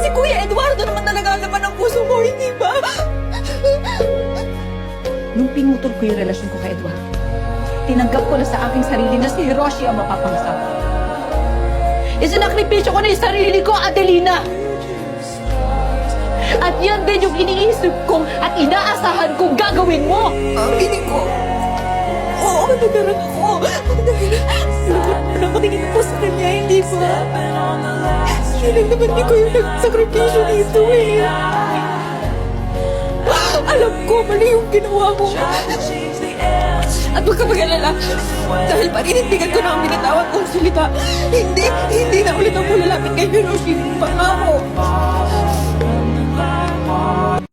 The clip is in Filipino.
Si Kuya Eduardo naman talaga ang laman ng puso mo, hindi ba? Nung pinutol ko yung relasyon ko kay Eduardo, tinanggap ko na sa aking sarili na si Hiroshi ang mapapangasawa. Isinakripisyo ko na yung sarili ko, Adelina! At yan din yung iniisip kong at inaasahan kong gagawin mo! Ang hiling ko. Oo, nagdarang ako. Dahil nakatingin po sa kanya, hindi ba? Hiling naman ni Kuya nagsakripisyo dito eh. Alam ko, mali yung ginawa ko. At huwag ka mag-alala. Dahil paninindigan ko na ang binatawag kong salita. Hindi na ulit ako lalapit kay Hiroshi. Pangako.